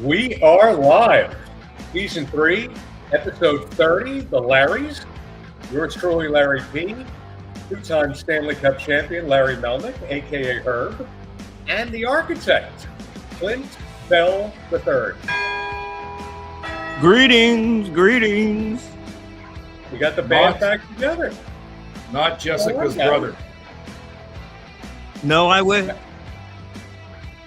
We are live. Season 3, episode 30, The Larrys. Yours truly, Larry P. Two-time Stanley Cup champion, Larry Melnick, a.k.a. Herb. And the architect, Clint Bell III. Greetings. We got the band back together. Not Jessica's brother. No, I would.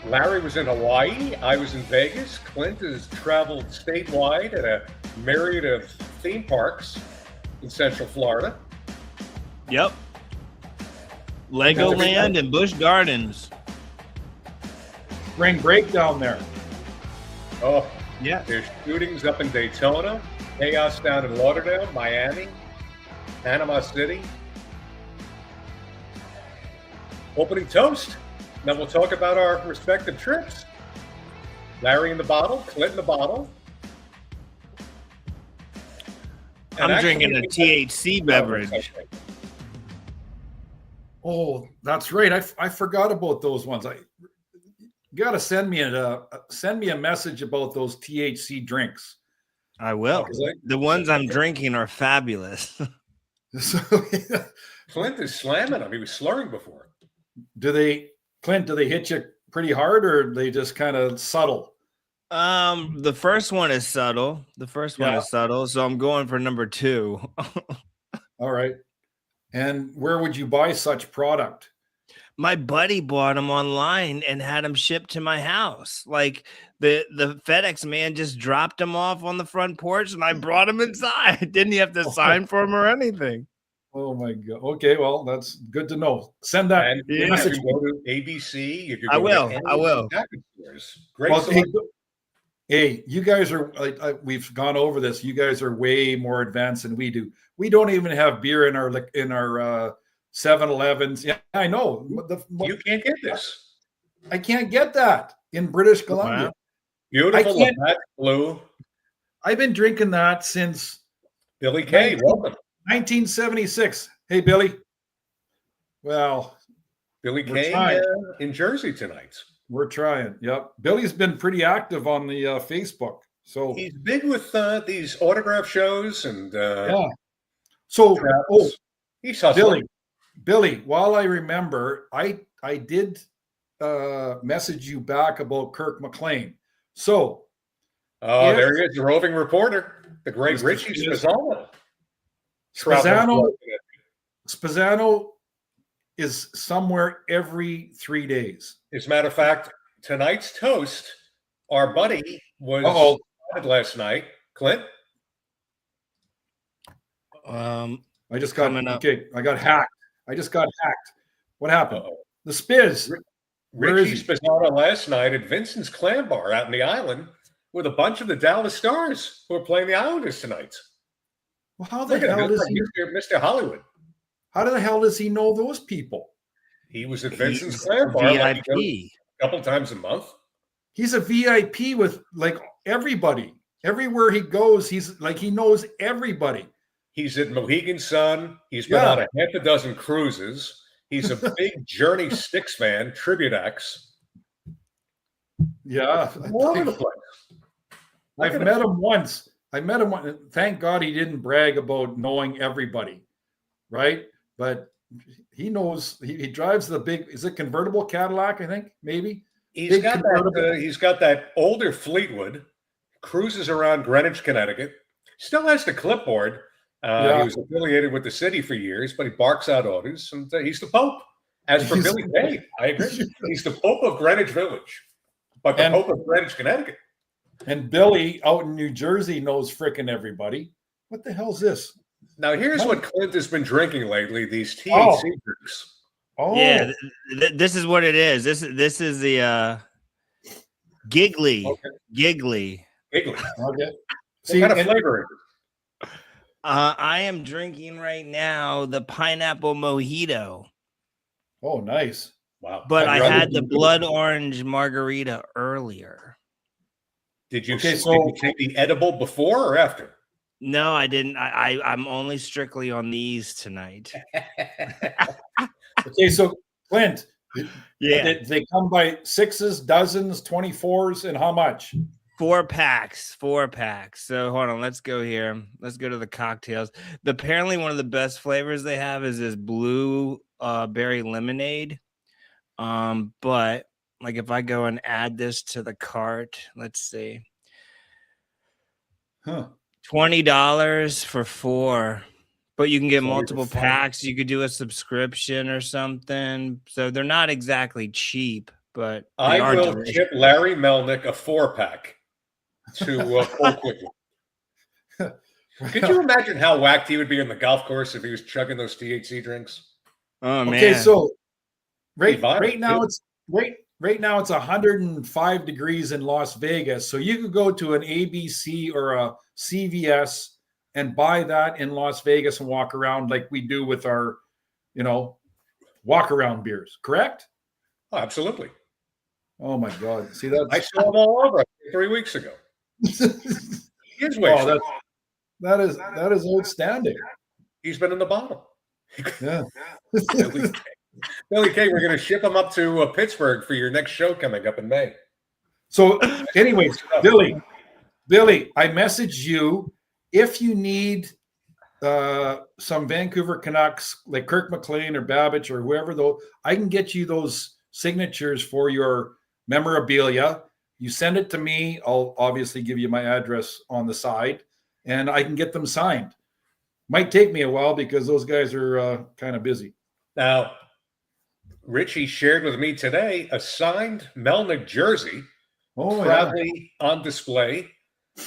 Larry was in Hawaii. I was in Vegas. Clint has traveled statewide at a myriad of theme parks in Central Florida. Yep. Legoland and Busch Gardens. Spring break down there. Oh, yeah. There's shootings up in Daytona, chaos down in Lauderdale, Miami, Panama City. Opening toast. Then we'll talk about our respective trips. Larry in the bottle, Clint in the bottle. And I'm drinking a THC beverage. Oh, that's right. I forgot about those ones. You got to send me a message about those THC drinks. I will. The ones I'm drinking are fabulous. Clint is slamming them. He was slurring before. Clint, do they hit you pretty hard or they just kind of subtle? The first one is subtle. So I'm going for number 2. All right. And where would you buy such product? My buddy bought them online and had them shipped to my house. Like the FedEx man just dropped them off on the front porch and I brought them inside. Didn't he have to sign for them or anything? Oh my God. Okay, well, that's good to know. Send that message. You can go to ABC. You can I will. Great. Well, hey, you guys are, we've gone over this. You guys are way more advanced than we do. We don't even have beer in our 7-Elevens. Yeah, I know. You can't get this. I can't get that in British Columbia. Wow. Beautiful Labatt Blue. I've been drinking that since Billy Kay. Welcome. 1976. Hey, Billy. Well, Billy Kay in Jersey tonight. We're trying. Yep. Billy's been pretty active on the Facebook. So he's big with these autograph shows and yeah. So he's hustling. Billy, while I remember, I did message you back about Kirk McLean. So there he is, the roving reporter, the great Richie Spazzano. Spazzano is somewhere every 3 days. As a matter of fact, tonight's toast, our buddy was last night. Clint? I just got I got hacked. I just got hacked. What happened? The Spiz. Richie Spazzano last night at Vincent's Clam Bar out in the island with a bunch of the Dallas Stars who are playing the Islanders tonight. Well, how the hell does Mr. Hollywood? How the hell does he know those people? He was at Vincent's Clam Bar VIP a couple times a month. He's a VIP with like everybody. Everywhere he goes, he's like he knows everybody. He's at Mohegan Sun. He's been on a half a dozen cruises. He's a big Journey Styx fan, Tribute Acts. Yeah. All over the place. I've met him once. Thank God he didn't brag about knowing everybody, right? But he knows. He drives the big. Is it convertible Cadillac? I think maybe. He's got that older Fleetwood. Cruises around Greenwich, Connecticut. Still has the clipboard. He was affiliated with the city for years, but he barks out orders, and he's the Pope. As for Billy Kay, I agree. He's the Pope of Greenwich Village, but the Pope of Greenwich, Connecticut. And Billy out in New Jersey knows frickin' everybody. What the hell's this? Now, here's what Clint has been drinking lately, these THC drinks. Oh. Yeah, this is what it is. This is the Giggly. Okay. Giggly. Okay. See, what kind of flavor is it? I am drinking right now the pineapple mojito. Oh, nice. Wow. But I had the blood orange margarita earlier. Did you take the edible before or after? No, I didn't. I'm only strictly on these tonight. Okay, so Clint, yeah, they come by 6s, dozens, 24s, and how much? 4 packs. So hold on, let's go here. Let's go to the cocktails. Apparently one of the best flavors they have is this blue berry lemonade. But like if I go and add this to the cart, let's see. $20 for 4. But you can get multiple packs. You could do a subscription or something. So they're not exactly cheap, but I will tip Larry Melnick a 4-pack to pull quickly. Could you imagine how whacked he would be in the golf course if he was chugging those THC drinks? Oh man. Okay, so right now it's 105 degrees in Las Vegas. So you could go to an ABC or a CVS and buy that in Las Vegas and walk around like we do with our, walk around beers, correct? Oh, absolutely. Oh my God. See that? I saw them all over 3 weeks ago. That is outstanding. He's been in the bottle. Yeah. Billy K, we're going to ship him up to Pittsburgh for your next show coming up in May. So anyways, Billy, I messaged you. If you need some Vancouver Canucks, like Kirk McLean or Babbage or whoever, though, I can get you those signatures for your memorabilia. You send it to me. I'll obviously give you my address on the side, and I can get them signed. Might take me a while because those guys are kind of busy. Now, Richie shared with me today a signed Melnick jersey, proudly on display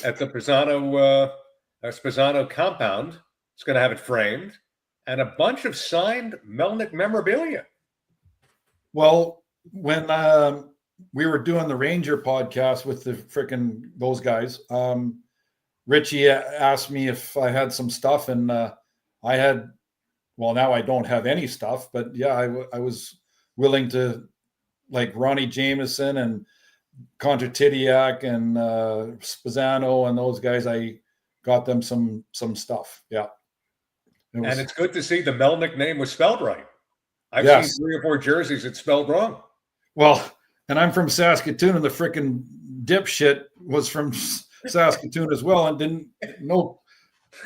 at the Spezzano compound. It's going to have it framed, and a bunch of signed Melnick memorabilia. Well, when we were doing the Ranger podcast with those guys, Richie asked me if I had some stuff, and I had. Well, now I don't have any stuff, but yeah, I was willing to, like Ronnie Jameson and Kontratidiak and Spezzano and those guys. I got them some stuff. Yeah. And it's good to see the Melnick name was spelled right. I've seen 3 or 4 jerseys it's spelled wrong. Well, and I'm from Saskatoon, and the frickin' dipshit was from Saskatoon as well, and didn't know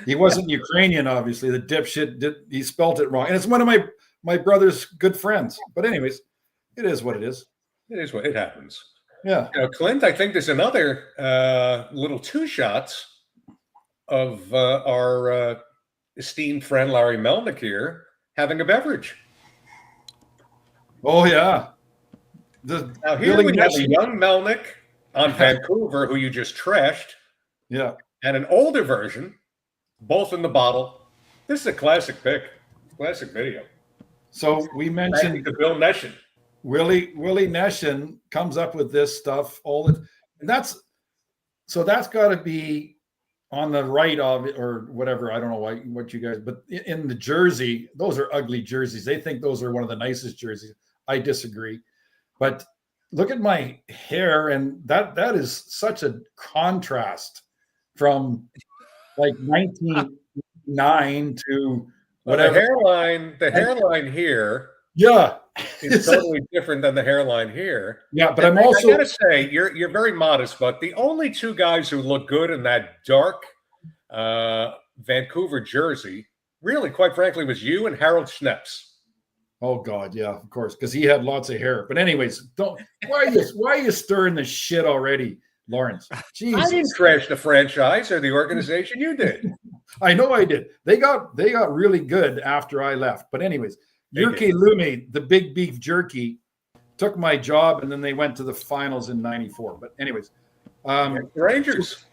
he wasn't Ukrainian. Obviously, the dipshit he spelled it wrong, and it's one of my brother's good friends. But anyways, it is what it is. It is what it happens. Yeah. Clint, I think there's another little 2 shots of our esteemed friend Larry Melnick here having a beverage. Oh yeah. Now here we have a young Melnick on Vancouver who you just trashed. Yeah. And an older version, both in the bottle. This is a classic pick, classic video. So we mentioned to Bill Neshin. Willie Neshin comes up with this stuff and that's got to be on the right of it or whatever. I don't know what you guys, but in the jersey, those are ugly jerseys. They think those are one of the nicest jerseys. I disagree, but look at my hair, and that is such a contrast from like 1909 to whatever. The hairline here, yeah, is totally different than the hairline here. Yeah, but I gotta say you're very modest, but the only 2 guys who look good in that dark Vancouver jersey, really, quite frankly, was you and Harold Schneps. Oh God, yeah, of course, because he had lots of hair. But anyways, why are you stirring the shit already, Lawrence? Jesus. I didn't crash the franchise or the organization. You did. I know I did. They got really good after I left. But anyways, Jyrki Lumme, the big beef jerky, took my job, and then they went to the finals in '94. But anyways, the Rangers.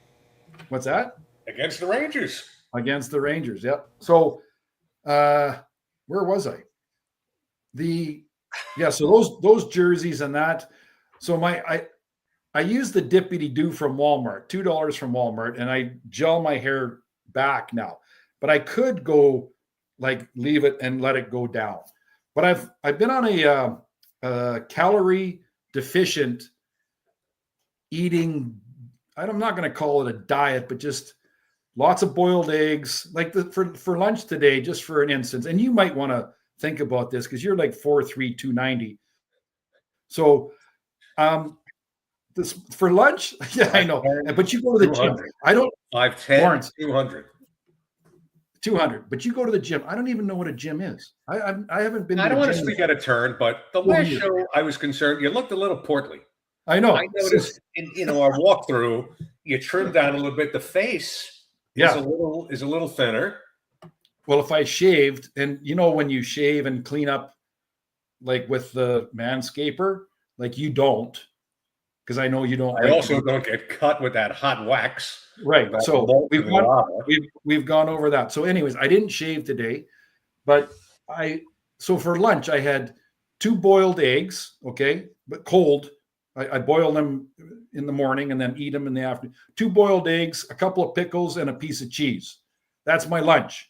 What's that? Against the Rangers. Against the Rangers. Yep. So, where was I? So those jerseys and that. So I use the Dippity Doo from Walmart, $2 from Walmart, and I gel my hair back now. But I could go leave it and let it go down. But I've been on a calorie deficient eating. I'm not going to call it a diet, but just lots of boiled eggs, like for lunch today, just for an instance. And you might want to think about this because you're like 4'3", 290. So the This for lunch? Yeah, I know. 5'10", But you go to the gym. 200. I don't 5'10", Lawrence. 200. 200. But you go to the gym. I don't even know what a gym is. I haven't been. I to don't a want to gym. speak out of turn, but the Well, last you- show I was concerned, you looked a little portly. I know. I noticed in our walkthrough, you trimmed down a little bit. The face is Yeah. a little thinner. Well, if I shaved, and you know when you shave and clean up, like with the Manscaper, like you don't, because I know you don't. I like also don't get cut with that hot wax. right. That So molten lava. we've gone over that. So, anyways, I didn't shave today, but so for lunch I had 2 boiled eggs, okay, but cold. I boil them in the morning and then eat them in the afternoon. 2 boiled eggs, a couple of pickles, and a piece of cheese. That's my lunch.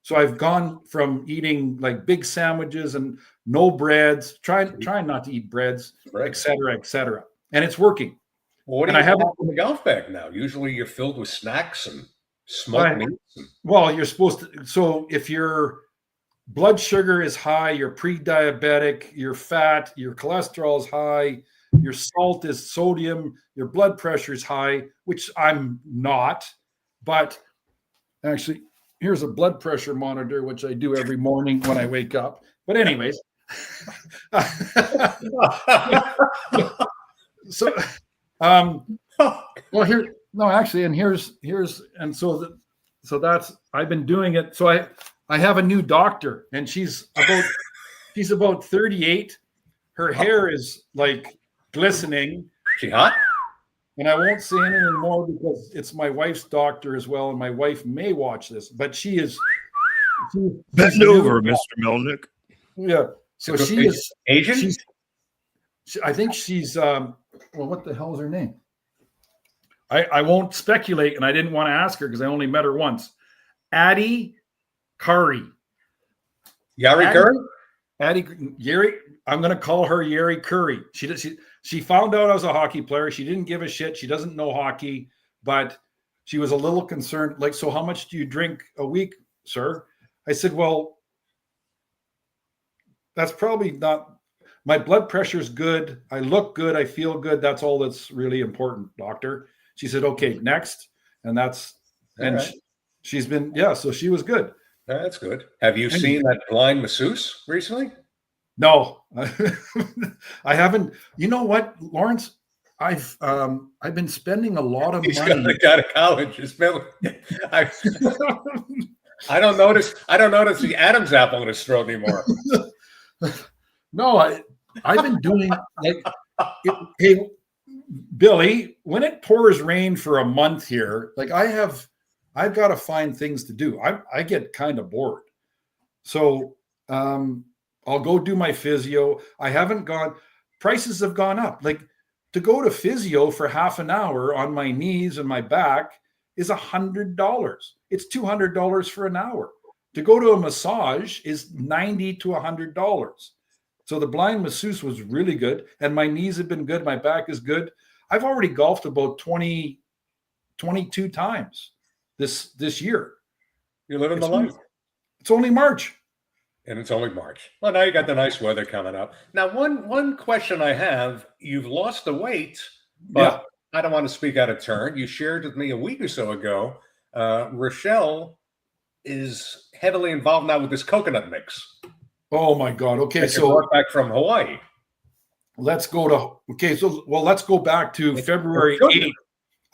So I've gone from eating like big sandwiches and no breads, trying not to eat breads, Right. et cetera, and it's working. Well, what do And I you haven't- have in the golf bag now? Usually you're filled with snacks and smoked meats. Well, you're supposed to. So if your blood sugar is high, you're pre-diabetic, you're fat, your cholesterol is high, your salt is sodium, your blood pressure is high, which I'm not. But actually, here's a blood pressure monitor, which I do every morning when I wake up. But anyways, so well here no actually, and here's and so that's I've been doing it. So I have a new doctor, and she's about 38. Her hair is like glistening, She hot? and I won't say anything more because it's my wife's doctor as well, and my wife may watch this, but she's Bend over, Mr. Melnick. yeah. So she is Asian? I think she's well, what the hell is her name? I won't speculate, and I didn't want to ask her because I only met her once. Addie Curry. Yari Curry? Addie Yeri. I'm going to call her Yeri Curry. She found out I was a hockey player. She didn't give a shit. She doesn't know hockey, but she was a little concerned. Like, so how much do you drink a week, sir? I said, well, that's probably not. My blood pressure is good. I look good. I feel good. That's all that's really important, doctor. She said, okay, next. And that's, and right. she's been, so she was good. That's good. Have you seen that blind masseuse recently? No, I haven't. You know what, Lawrence? I've been spending a lot of He's money. got out of college. I don't notice the Adam's apple in his throat anymore. No, I've been doing like, hey, Billy, when it pours rain for a month here, like I've got to find things to do. I get kind of bored. So I'll go do my physio. I haven't gone, prices have gone up. Like to go to physio for half an hour on my knees and my back is $100. It's $200 for an hour. To go to a massage is $90 to $100. So the blind masseuse was really good, and my knees have been good. My back is good. I've already golfed about 22 times this year. You're living the life. It's only March. And it's only March. Well, now you got the nice weather coming up. Now, one question I have, you've lost the weight, but I don't want to speak out of turn. You shared with me a week or so ago, Rochelle is heavily involved now with this coconut mix. Oh my God. Okay. That you So brought back from Hawaii. let's go let's go back to February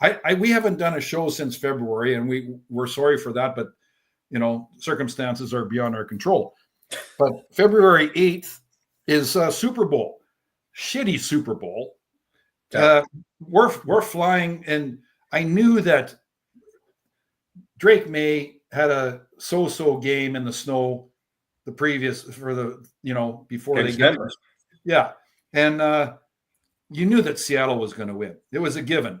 8th. We haven't done a show since February, and we're sorry for that, but circumstances are beyond our control. But February 8th is Super Bowl, shitty Super Bowl. We're flying, and I knew that Drake May had a so-so game in the snow the previous before they get us. Yeah. And you knew that Seattle was going to win. It was a given.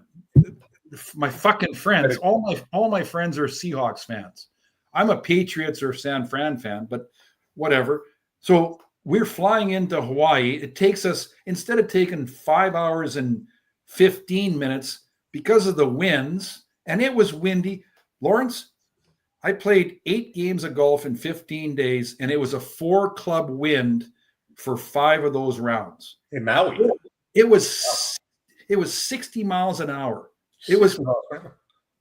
My fucking friends, all my friends are Seahawks fans. I'm a Patriots or San Fran fan, but whatever. So we're flying into Hawaii. It takes us, instead of taking 5 hours and 15 minutes because of the winds, and it was windy. Lawrence, I played 8 games of golf in 15 days, and it was a 4-club wind for 5 of those rounds. In Maui. It was It was 60 miles an hour. It was.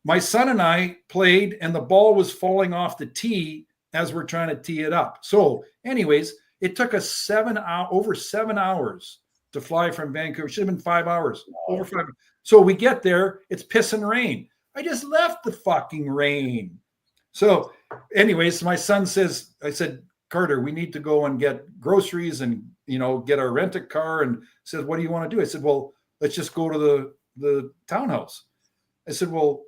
My son and I played, and the ball was falling off the tee as we're trying to tee it up. So, anyways, it took us over 7 hours to fly from Vancouver. It should have been 5 hours. Over 5. So we get there. It's pissing rain. I just left the fucking rain. So, anyways, my son says, I said, Carter, we need to go and get groceries and, get our rent-a-car. And said, what do you want to do? I said, well, let's just go to the townhouse. I said, well,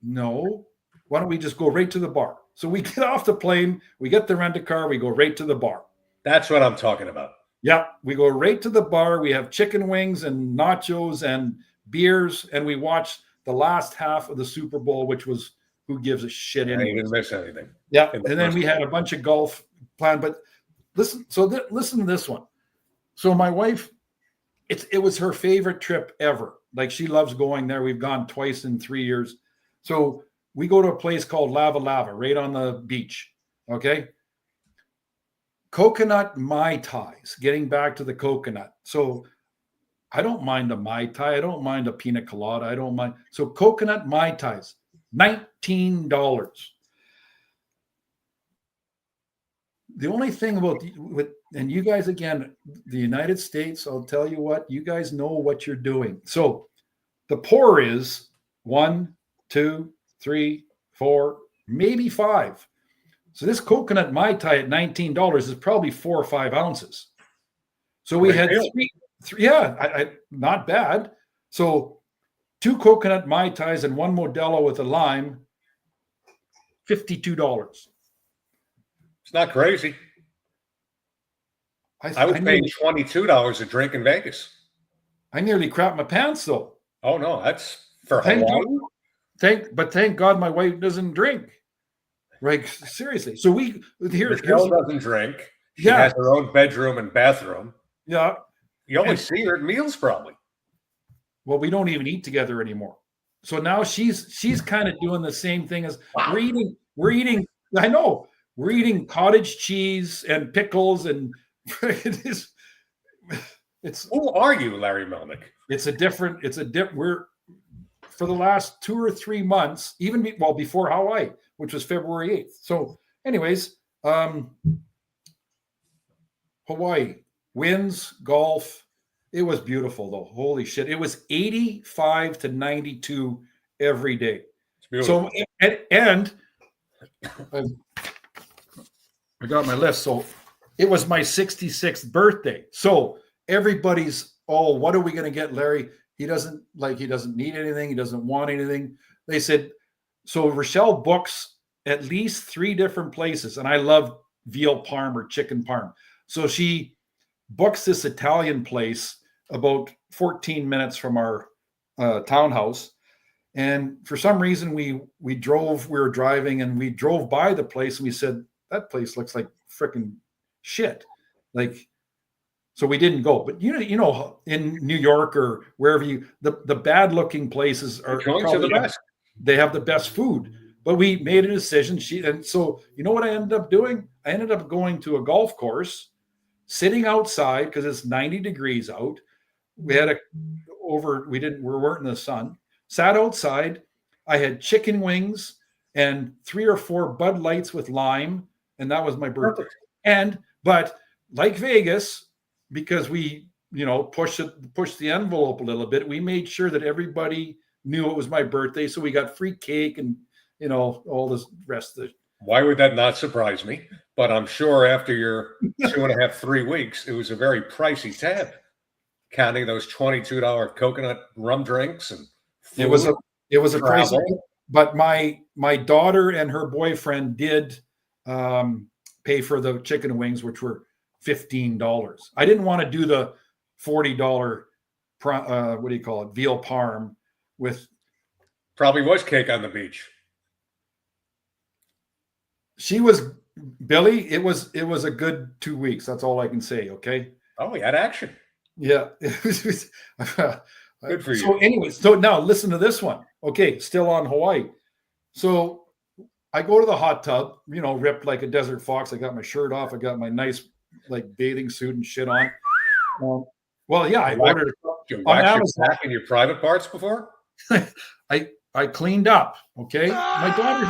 no, why don't we just go right to the bar? So we get off the plane, we get the rent-a-car, we go right to the bar. That's what I'm talking about. Yeah, we go right to the bar. We have chicken wings and nachos and beers, and we watch the last half of the Super Bowl, which was who gives a shit anyway. You didn't miss anything. Yeah, and then we had a bunch of golf planned. But listen, listen to this one. So my wife, it was her favorite trip ever. Like, she loves going there. We've gone twice in 3 years. So we go to a place called Lava Lava right on the beach. Okay. Coconut Mai Tais, getting back to the coconut. So I don't mind a Mai Tai. I don't mind a pina colada. I don't mind. So coconut Mai Tais, $19. The only thing about and you guys, again, the United States, I'll tell you what, you guys know what you're doing. So the pour is 1, 2, 3, 4, maybe 5. So this coconut Mai Tai at $19 is probably 4 or 5 ounces. So we had three, yeah, not bad. So 2 coconut Mai Tais and 1 Modelo with a lime, $52. It's not crazy. I was paying $22 a drink in Vegas. I nearly crapped my pants though. Oh no, that's for Hawaii. Thank God my wife doesn't drink. Right, seriously. So Michelle doesn't drink. She has her own bedroom and bathroom. Yeah. You only see her at meals, probably. Well, we don't even eat together anymore. So now she's kind of doing the same thing as we're eating. I know we're eating cottage cheese and pickles and it's. Who are you, Larry Melnick? We're for the last 2 or 3 months, before Hawaii, which was February 8th. So, anyways, Hawaii, winds, golf. It was beautiful though. Holy shit. It was 85 to 92 every day. It's beautiful. So, and I got my list. So it was my 66th birthday. So everybody's, what are we going to get, Larry? He doesn't need anything. He doesn't want anything. They said, so Rochelle books at least 3 different places. And I love veal parm or chicken parm. So she books this Italian place about 14 minutes from our townhouse. And for some reason we were driving and we drove by the place and we said, that place looks like freaking shit. So we didn't go, but you know, in New York or wherever the bad looking places are the best. They have the best food, but we made a decision. And so you know what I ended up doing? I ended up going to a golf course, sitting outside because it's 90 degrees out. We weren't in the sun, sat outside. I had chicken wings and 3 or 4 Bud Lights with lime. And that was my birthday. But like Vegas, because we, pushed the envelope a little bit, we made sure that everybody knew it was my birthday. So we got free cake and, all this rest of it. Why would that not surprise me? But I'm sure after your 2.5, 3 weeks, it was a very pricey tab, counting those $22 coconut rum drinks and food, it was a pricey. But my daughter and her boyfriend did pay for the chicken wings, which were $15. I didn't want to do the $40 veal parm with. Probably was cake on the beach. She was Billy. It was a good 2 weeks. That's all I can say. Okay. Oh, we had action. Yeah. Good for you. So anyways, so now listen to this one. Okay. Still on Hawaii. So I go to the hot tub, ripped like a desert fox. I got my shirt off. I got my nice bathing suit and shit on. I ordered Did you on wax your Amazon. back and your private parts before? I cleaned up. Okay, my daughter.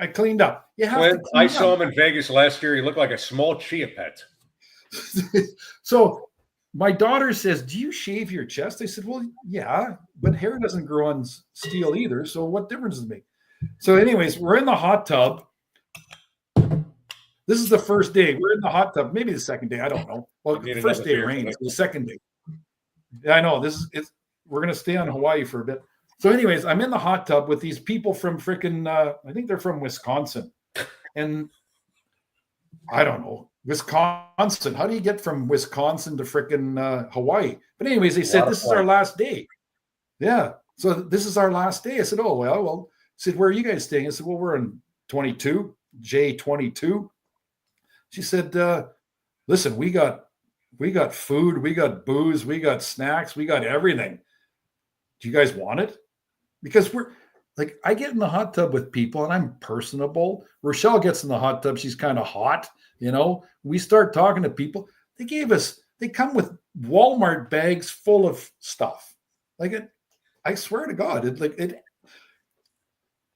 I cleaned up. You have Clint, to I clean saw up. him in Vegas last year. He looked like a small chia pet. So my daughter says, "Do you shave your chest?" I said, "Well, yeah, but hair doesn't grow on steel either. So what difference does it make?" So, anyways, we're in the hot tub. This is the first day. We're in the hot tub. Maybe the second day. I don't know. Well, the first day it rains. The second day. Yeah, I know. We're gonna stay on Hawaii for a bit. So, anyways, I'm in the hot tub with these people from freaking. I think they're from Wisconsin, and I don't know Wisconsin. How do you get from Wisconsin to freaking Hawaii? But anyways, they said this is our last day. Yeah. So this is our last day. I said, oh well. I said, where are you guys staying? I said, well, we're in 22 J22. She said, listen, we got food, we got booze, we got snacks, we got everything. Do you guys want it? Because we're like, I get in the hot tub with people and I'm personable. Rochelle gets in the hot tub. She's kind of hot. We start talking to people. They come with Walmart bags full of stuff. I swear to God,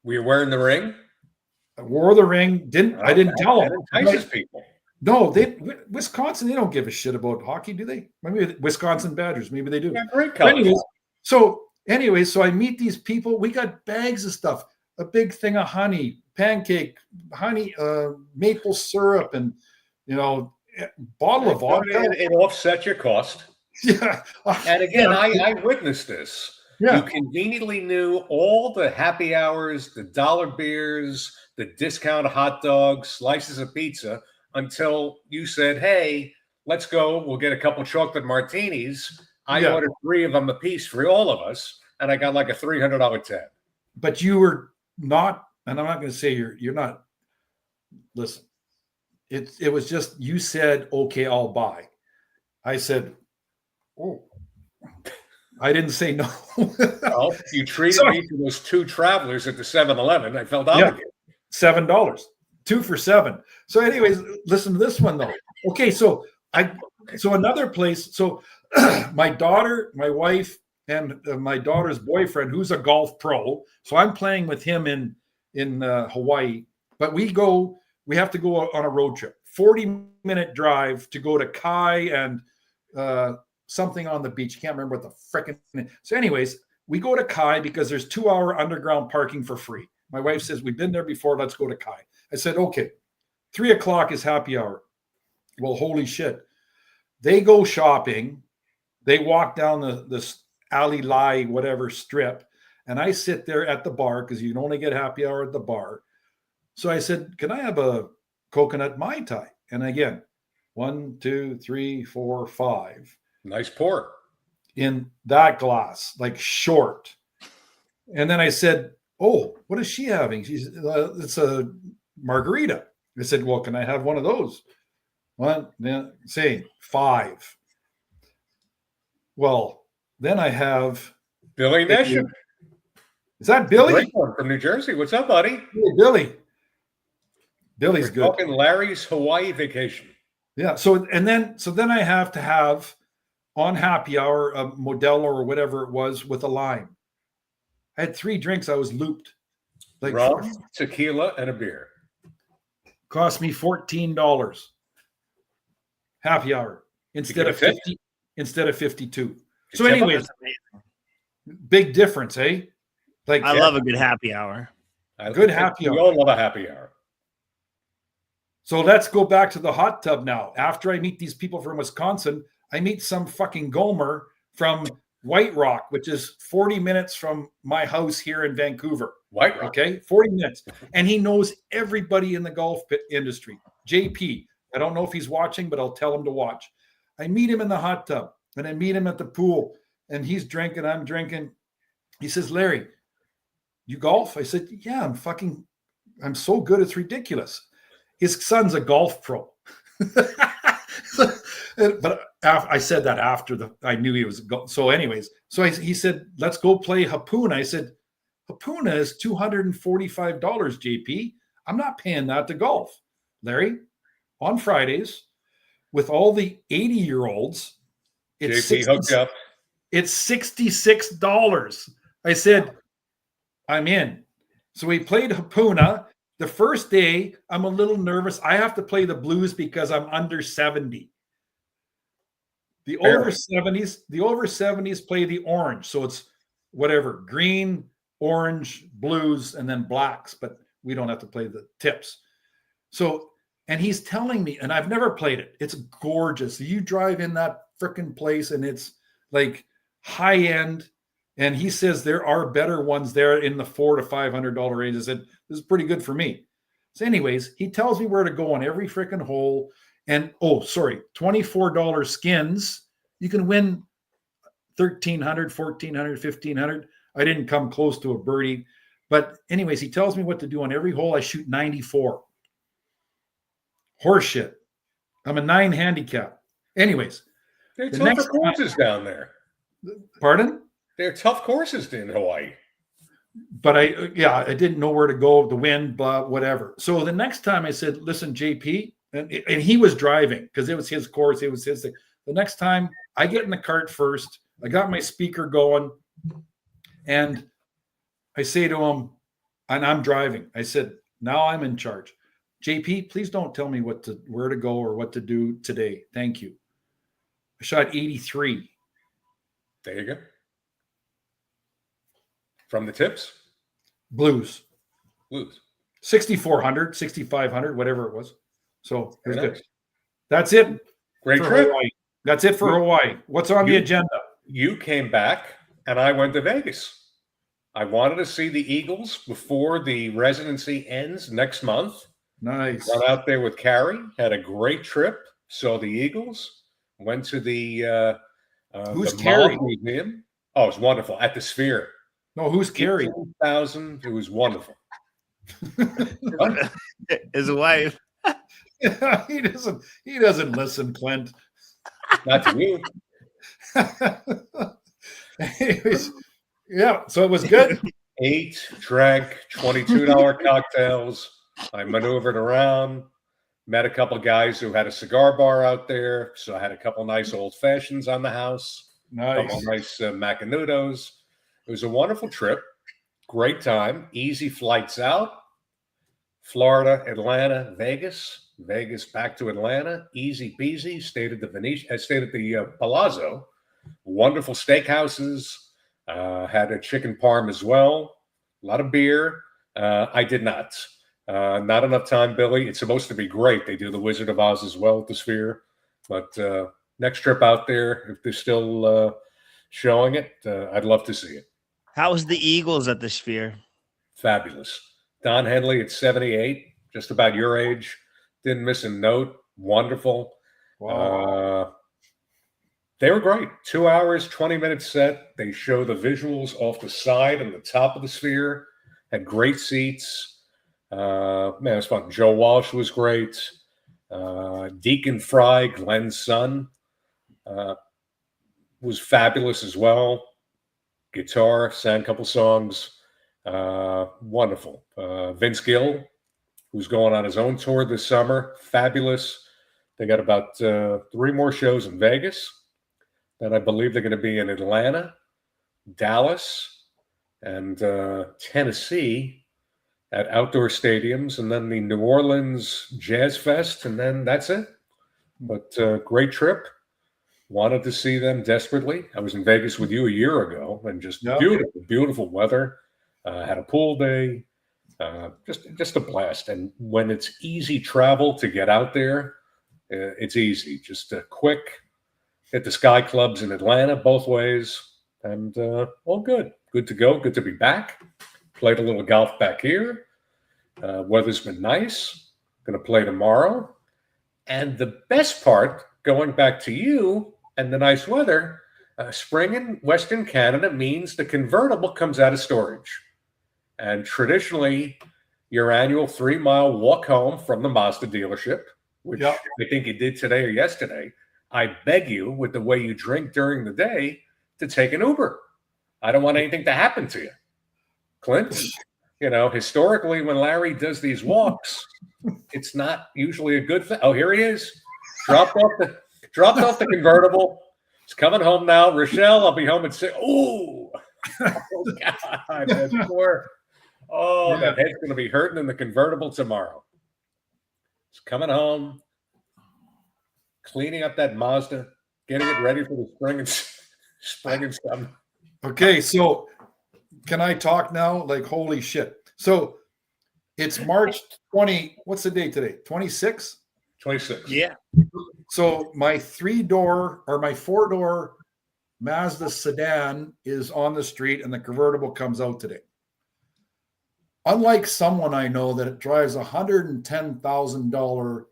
Were you wearing the ring? I wore the ring. I didn't tell them. Entices people. No, Wisconsin, they don't give a shit about hockey, do they? Maybe Wisconsin Badgers, maybe they do. Yeah, great colors. Anyways, so I meet these people. We got bags of stuff, a big thing of honey, pancake, honey, maple syrup, and bottle of vodka. It offset your cost. Yeah. And again, I witnessed this. Yeah. You conveniently knew all the happy hours, the dollar beers, the discount hot dogs, slices of pizza, until you said, hey, let's go. We'll get a couple chocolate martinis. I ordered 3 of them a piece for all of us, and I got like a $300 tab. But you were not, and I'm not going to say you're not. Listen, it was just, you said, okay, I'll buy. I said, oh. I didn't say no. Well, you treated me to those 2 travelers at the 7-Eleven. I felt obligated. $7, 2 for $7. So, anyways, listen to this one though. Okay, so another place. So, my daughter, my wife, and my daughter's boyfriend, who's a golf pro. So I'm playing with him in Hawaii. But we have to go on a road trip, 40-minute drive to go to Kai and something on the beach. Can't remember what the frickin'. So, anyways, we go to Kai because there's 2-hour underground parking for free. My wife says, we've been there before. Let's go to Kai. I said, okay. 3:00 is happy hour. Well, holy shit. They go shopping. They walk down this alley lie, whatever strip. And I sit there at the bar because you can only get happy hour at the bar. So I said, can I have a coconut Mai Tai? And again, 1, 2, 3, 4, 5. Nice pour. In that glass, like short. And then I said, oh, what is she having? She's it's a margarita. I said, well, can I have one of those? One, then saying 5. Well, then I have Billy Nesham. Is that Billy? From New Jersey. What's up, buddy? Hey, Billy. Billy's good. Talking Larry's Hawaii vacation. Yeah. So then I have to have on happy hour a Modelo or whatever it was with a lime. I had 3 drinks. I was looped. Like rum, tequila, and a beer. Cost me $14. Happy hour instead of 50. Instead of 52. So, anyways, big difference, eh? Like I love a good happy hour. Good happy hour. We all love a happy hour. So let's go back to the hot tub now. After I meet these people from Wisconsin, I meet some fucking Gomer from White Rock, which is 40 minutes from my house here in Vancouver. White Rock. Okay, 40 minutes. And he knows everybody in the golf industry. JP, I don't know if he's watching, but I'll tell him to watch. I meet him in the hot tub and I meet him at the pool and he's drinking, I'm drinking. He says, Larry, you golf? I said, yeah, I'm so good. It's ridiculous. His son's a golf pro. But I said that after I knew he was. So anyways, he said, let's go play Hapuna. I said, Hapuna is $245, JP. I'm not paying that to golf. Larry, on Fridays, with all the 80-year-olds It's JP hooked you up. It's $66. I said, I'm in. So we played Hapuna. The first day, I'm a little nervous. I have to play the Blues because I'm under 70. The over 70s play the orange. So it's whatever, green, orange, blues, and then blacks, but we don't have to play the tips. So, and he's telling me, and I've never played it. It's gorgeous. You drive in that freaking place and it's like high end. And he says there are better ones there in the $400 to $500 range. I said, this is pretty good for me. So anyways, he tells me where to go on every freaking hole. And $24 skins. You can win $1,300, $1,400, $1,500. I didn't come close to a birdie. But anyways, he tells me what to do on every hole. I shoot 94. Horseshit. I'm a 9 handicap. Anyways. They're tougher courses down there. Pardon? They're tough courses in Hawaii. But I didn't know where to go, the wind, blah, whatever. So the next time I said, listen, JP, and he was driving because it was his course. It was his thing. The next time I get in the cart first, I got my speaker going and I say to him, and I'm driving. I said, now I'm in charge. JP, please don't tell me where to go or what to do today. Thank you. I shot 83. There you go. From the tips? Blues. 6,400, 6,500, whatever it was. So it was good. That's it. Great trip. Hawaii. That's it for Hawaii. What's on the agenda? You came back and I went to Vegas. I wanted to see the Eagles before the residency ends next month. Nice. Went out there with Carrie, had a great trip, saw the Eagles, went to the Carrie? Museum. Oh, it was wonderful. At the Sphere. No, who's Carrie? 2,000. It was wonderful. His wife. He doesn't listen, Clint. Not to you. Anyways, yeah, so it was good. Drank $22 cocktails. I maneuvered around, met a couple guys who had a cigar bar out there. So I had a couple nice old fashions on the house. Nice. Couple nice Macanudos. It was a wonderful trip. Great time. Easy flights out. Florida, Atlanta, Vegas. Vegas back to Atlanta. Easy peasy. Stayed at the Palazzo. Wonderful steakhouses. Had a chicken parm as well. A lot of beer. I did not. Not enough time, Billy. It's supposed to be great. They do the Wizard of Oz as well at the Sphere. But next trip out there, if they're still showing it, I'd love to see it. How was the Eagles at the Sphere? Fabulous. Don Henley at 78, just about your age. Didn't miss a note. Wonderful. Wow. They were great. 2 hours, 20-minute set. They show the visuals off the side and the top of the Sphere. Had great seats. Man, it was fun. Joe Walsh was great. Deacon Fry, Glenn's son, was fabulous as well. Guitar, sang a couple songs. Wonderful. Vince Gill, who's going on his own tour this summer. Fabulous. They got about 3 more shows in Vegas. Then I believe they're going to be in Atlanta, Dallas, and Tennessee at outdoor stadiums, and then the New Orleans Jazz Fest, and then that's it. But great trip. Wanted to see them desperately. I was in Vegas with you a year ago, and just beautiful, beautiful weather. Had a pool day. Just a blast. And when it's easy travel to get out there, it's easy. Just a quick hit the Sky Clubs in Atlanta both ways, and all good. Good to go. Good to be back. Played a little golf back here. Weather's been nice. Going to play tomorrow. And the best part, going back to you and the nice weather, spring in Western Canada means the convertible comes out of storage. And traditionally, your annual 3-mile walk home from the Mazda dealership, which I think you did today or yesterday, I beg you, with the way you drink during the day, to take an Uber. I don't want anything to happen to you. Clint, historically, when Larry does these walks, it's not usually a good thing. Oh, here he is. Dropped off the convertible. It's coming home now. Rochelle, I'll be home at 6. Ooh. Oh, God. That's poor. Oh, Yeah. that head's going to be hurting in the convertible tomorrow. It's coming home, cleaning up that Mazda, getting it ready for the spring and summer. Okay, so can I talk now? Like, holy shit. So it's March 20. What's the date today? 26? 26. Yeah. So my 4-door Mazda sedan is on the street and the convertible comes out today. Unlike someone I know that drives $110,000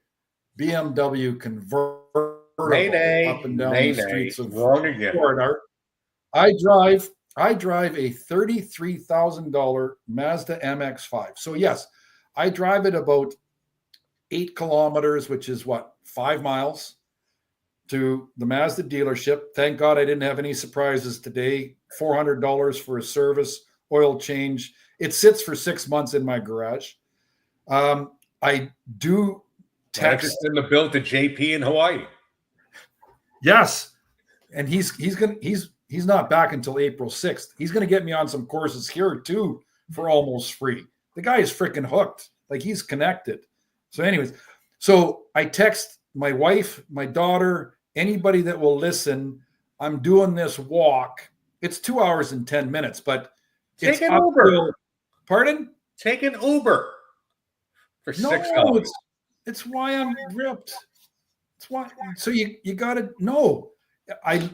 BMW convertible up and down the streets of Florida, I drive a $33,000 Mazda MX-5. So yes, I drive it about 8 kilometers, which is what, 5 miles to the Mazda dealership. Thank God I didn't have any surprises today. $400 for a service, oil change. It sits for 6 months in my garage. I do text in the bill to JP in Hawaii. Yes, and he's not back until April 6th. He's going to get me on some courses here too for almost free. The guy is freaking hooked. Like, he's connected. So anyways, so I text my wife, my daughter, anybody that will listen. I'm doing this walk. It's 2 hours and 10 minutes, but take an Uber. Pardon? Take an Uber for $6. No, it's why I'm ripped. It's why. So you got to know. I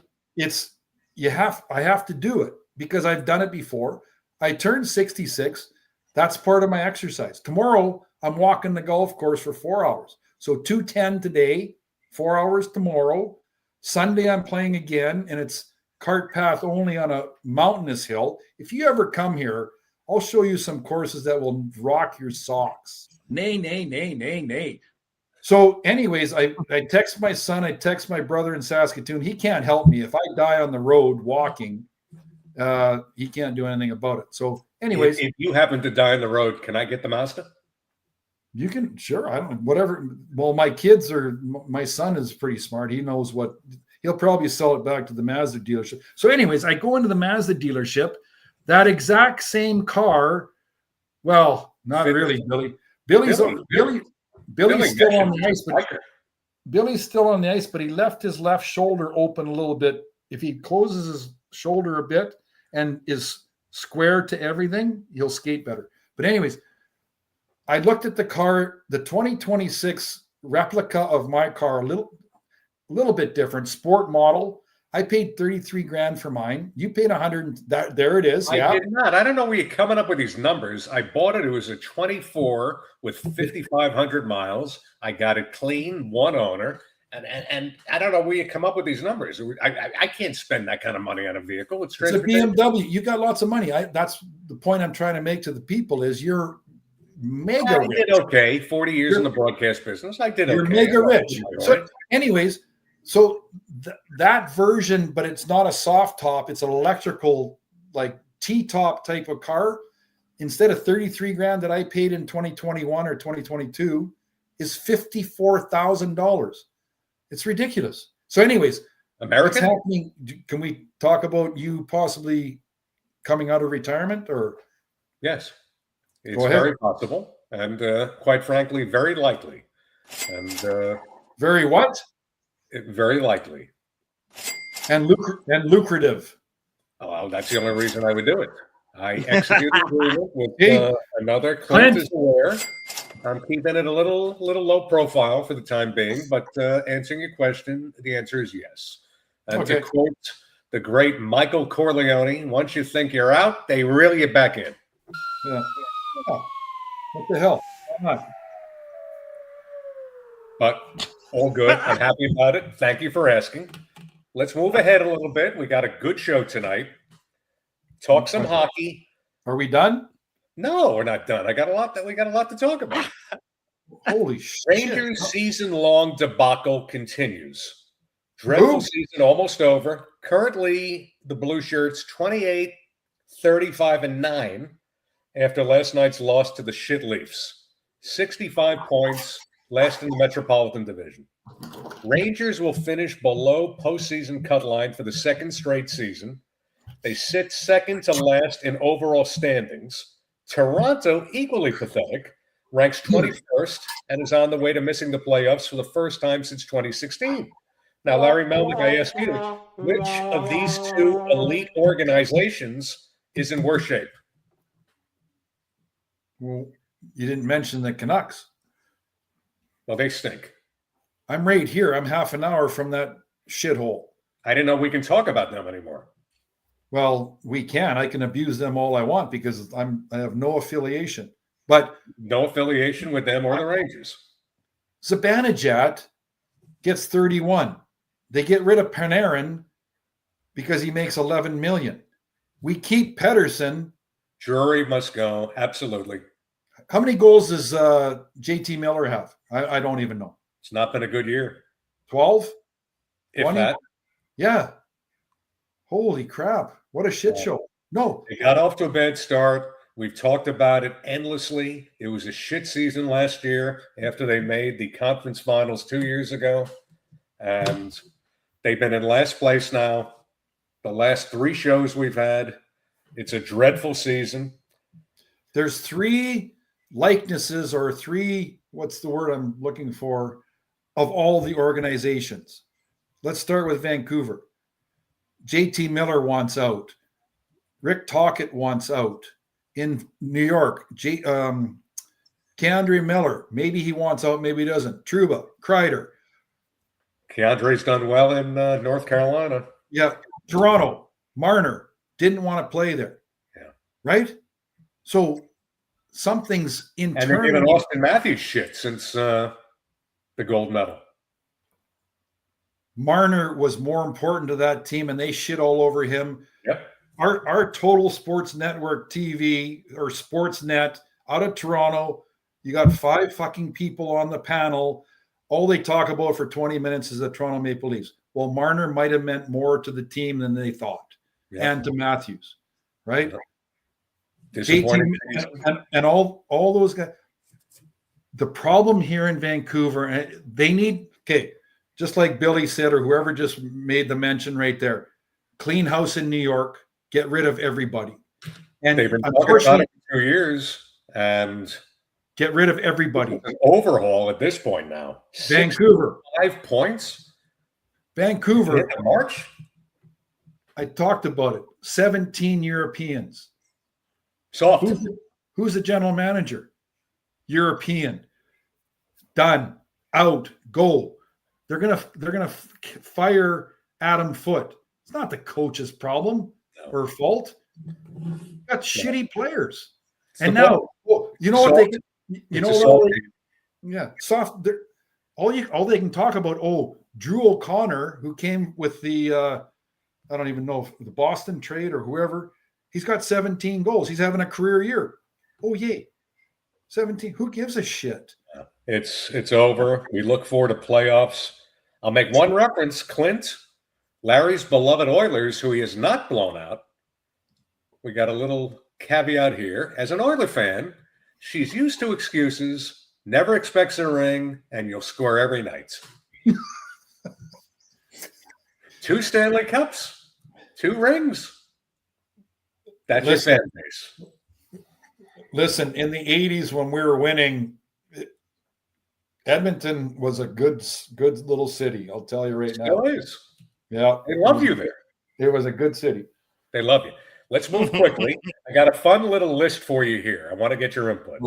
have to do it because I've done it before. I turned 66. That's part of my exercise. Tomorrow I'm walking the golf course for 4 hours. So 2:10 today, 4 hours tomorrow. Sunday I'm playing again, and it's cart path only on a mountainous hill. If you ever come here, I'll show you some courses that will rock your socks. Nay. So anyways, I text my son, I text my brother in Saskatoon. He can't help me. If I die on the road walking, he can't do anything about it. So anyways. If you happen to die on the road, can I get the Mazda? You can, sure. I don't, whatever. Well, my son is pretty smart. He knows he'll probably sell it back to the Mazda dealership. So anyways, I go into the Mazda dealership, that exact same car. Well, not really, Billy. Billy's still on the ice, but Billy's still on the ice, but he left his left shoulder open a little bit. If he closes his shoulder a bit and is square to everything, he'll skate better. But anyways, I looked at the car, the 2026 replica of my car, a little bit different, sport model. I paid $33,000 for mine. You paid $100. There it is. Yeah. I did not. I don't know where you're coming up with these numbers. I bought it. It was a 24 with 5,500 miles. I got it clean, one owner. And I don't know where you come up with these numbers. I can't spend that kind of money on a vehicle. It's a BMW. You got lots of money. That's the point I'm trying to make to the people is you're mega rich. I did okay. 40 years in the broadcast business. I did okay. You're mega rich. So anyways, so that version, but it's not a soft top. It's an electrical, like T-top type of car. Instead of $33,000 that I paid in 2021 or 2022 is $54,000. It's ridiculous. So anyways, American? What's happening? Can we talk about you possibly coming out of retirement or? Yes, it's very possible. And quite frankly, very likely. And very what? Very likely. And lucrative. Oh, well, that's the only reason I would do it. I executed an agreement with another Clint is aware. I'm keeping it a little low profile for the time being, but answering your question, the answer is yes. And to quote the great Michael Corleone, once you think you're out, they reel you back in. Yeah. Oh, what the hell? Why not? But all good. I'm happy about it. Thank you for asking. Let's move ahead a little bit. We got a good show tonight. Talk some hockey. Are we done? No, we're not done. We got a lot to talk about. Holy shit. Rangers season-long debacle continues. Dreadful season almost over. Currently, the Blue Shirts 28, 35, and 9 after last night's loss to the Shit Leafs. 65 points, last in the Metropolitan Division. Rangers will finish below postseason cut line for the second straight season. They sit second to last in overall standings. Toronto, equally pathetic, ranks 21st and is on the way to missing the playoffs for the first time since 2016. Now, Larry Melnick, I ask you, which of these two elite organizations is in worse shape? Well, you didn't mention the Canucks. Well, they stink. I'm right here. I'm half an hour from that shithole. I didn't know we can talk about them anymore. Well, we can. I can abuse them all I want because I have no affiliation. But no affiliation with them or the Rangers. Zibanejad gets 31. They get rid of Panarin because he makes 11 million. We keep Pettersson. Drury must go. Absolutely. How many goals does JT Miller have? I don't even know. It's not been a good year. 12? If 20? that. Yeah. Holy crap. What a shit show. No. They got off to a bad start. We've talked about it endlessly. It was a shit season last year after they made the conference finals 2 years ago. And they've been in last place now. The last 3 shows we've had. It's a dreadful season. There's 3 likenesses or 3, what's the word I'm looking for, of all the organizations. Let's start with Vancouver. JT Miller wants out. Rick Tocchet wants out. In New York, K'Andre Miller, maybe he wants out, maybe he doesn't. Trouba, Kreider. K'Andre's done well in North Carolina. Yeah, Toronto, Marner didn't want to play there. Yeah. Right? So something's internal. And they're giving Austin Matthews shit since the gold medal. Marner was more important to that team, and they shit all over him. Yep. Our Total Sports Network TV or Sportsnet out of Toronto, you got 5 fucking people on the panel. All they talk about for 20 minutes is the Toronto Maple Leafs. Well, Marner might have meant more to the team than they thought, and to Matthews, right? Disappointing. And all those guys. The problem here in Vancouver, and they need, just like Billy said, or whoever just made the mention right there, clean house in New York, get rid of everybody. And they've been talking about it for 2 years, and get rid of everybody. An overhaul at this point now. Vancouver. 5 points. Vancouver. In March. I talked about it. 17 Europeans. Soft. Who's the general manager? European. Done. Out. Go. They're gonna fire Adam Foote. It's not the coach's problem or fault. Got shitty players. And now, you know what they can, you know what? Yeah, soft. All they can talk about. Oh, Drew O'Connor, who came with the I don't even know if the Boston trade or whoever. He's got 17 goals. He's having a career year. Oh yay, 17. Who gives a shit? It's over. We look forward to playoffs. I'll make one reference. Clint, Larry's beloved Oilers, who he has not blown out. We got a little caveat here. As an Oiler fan, she's used to excuses, never expects a ring, and you'll score every night. 2 Stanley Cups, 2 rings. That's your fan base. Listen, in the 80s when we were winning, Edmonton was a good little city. I'll tell you right now. Still is. Yeah. They love you there. It was a good city. They love you. Let's move quickly. I got a fun little list for you here. I want to get your input.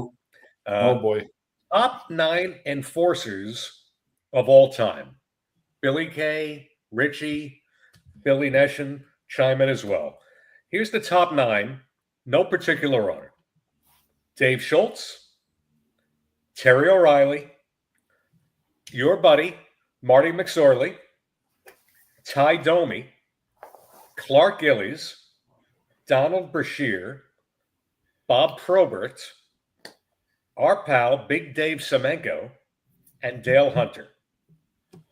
Oh, boy. Top 9 enforcers of all time. Billy Kay, Richie, Billy Neshin, chime in as well. Here's the top 9, no particular order. Dave Schultz, Terry O'Reilly, your buddy, Marty McSorley, Ty Domi, Clark Gillies, Donald Brashear, Bob Probert, our pal, Big Dave Semenko, and Dale Hunter.